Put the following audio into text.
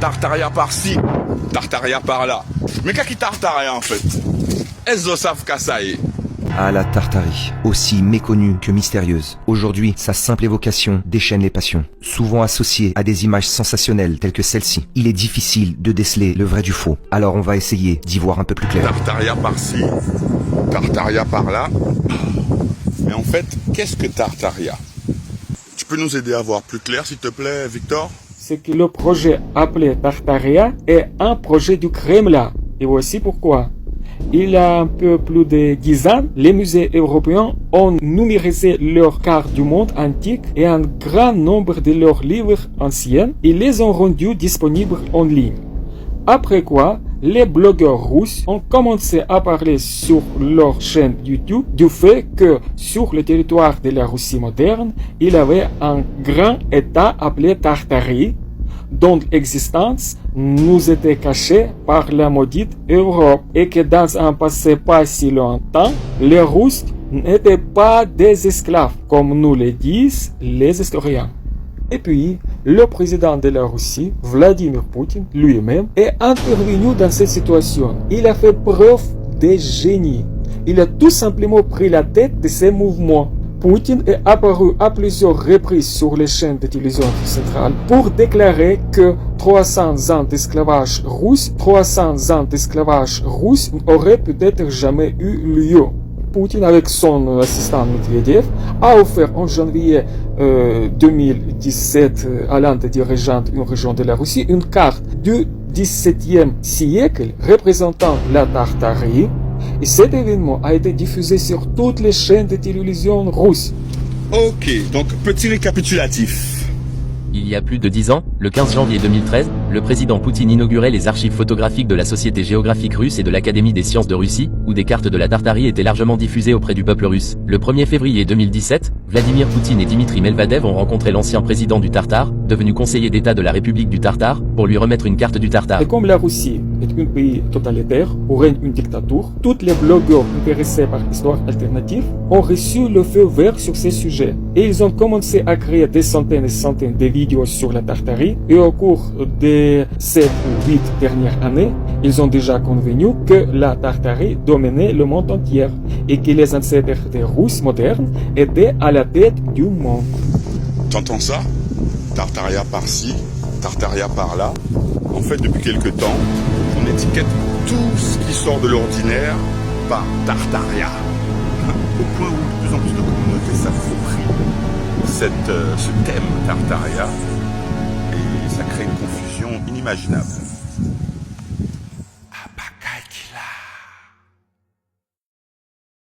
Tartaria par-ci, Tartaria par-là. Mais qu'est-ce qui Tartaria en fait? Est-ce que savent qu'à ça est? Ah, la Tartarie, aussi méconnue que mystérieuse. Aujourd'hui, sa simple évocation déchaîne les passions, souvent associée à des images sensationnelles telles que celle-ci. Il est difficile de déceler le vrai du faux, alors on va essayer d'y voir un peu plus clair. Tartaria par-ci, Tartaria par-là. Mais en fait, qu'est-ce que Tartaria? Tu peux nous aider à voir plus clair, s'il te plaît, Victor? C'est que le projet appelé Tartaria est un projet du Kremlin. Et voici pourquoi. Il y a un peu plus de 10 ans, les musées européens ont numérisé leurs cartes du monde antique et un grand nombre de leurs livres anciens et les ont rendus disponibles en ligne. Après quoi, les blogueurs russes ont commencé à parler sur leur chaîne YouTube du fait que sur le territoire de la Russie moderne, il y avait un grand État appelé Tartarie, dont l'existence nous était cachée par la maudite Europe et que dans un passé pas si lointain, les Russes n'étaient pas des esclaves, comme nous le disent les historiens. Et puis, le président de la Russie, Vladimir Poutine, lui-même, est intervenu dans cette situation. Il a fait preuve de génie. Il a tout simplement pris la tête de ces mouvements. Poutine est apparu à plusieurs reprises sur les chaînes de télévision centrale pour déclarer que 300 ans d'esclavage russe n'auraient peut-être jamais eu lieu. Poutine, avec son assistant Medvedev, a offert en janvier 2017 à l'un des dirigeants d'une région de la Russie une carte du XVIIe siècle représentant la Tartarie. Et cet événement a été diffusé sur toutes les chaînes de télévision russes. Ok, donc petit récapitulatif. Il y a plus de 10 ans, le 15 janvier 2013, le président Poutine inaugurait les archives photographiques de la Société géographique russe et de l'Académie des sciences de Russie, où des cartes de la Tartarie étaient largement diffusées auprès du peuple russe. Le 1er février 2017, Vladimir Poutine et Dimitri Medvedev ont rencontré l'ancien président du Tartare, devenu conseiller d'État de la République du Tartare, pour lui remettre une carte du Tartare. Et comme la Russie est un pays totalitaire où règne une dictature, tous les blogueurs intéressés par l'histoire alternative ont reçu le feu vert sur ces sujets. Et ils ont commencé à créer des centaines et centaines de vidéos sur la Tartarie. Et au cours des 7 ou 8 dernières années, ils ont déjà convenu que la Tartarie dominait le monde entier et que les ancêtres des Russes modernes étaient à la tête du monde. T'entends ça? Tartaria par-ci, Tartaria par-là. En fait, depuis quelque temps, on étiquette tout ce qui sort de l'ordinaire par Tartaria. Au point où de plus en plus de communautés s'approprient ce thème Tartaria. Et ça crée une confusion inimaginable.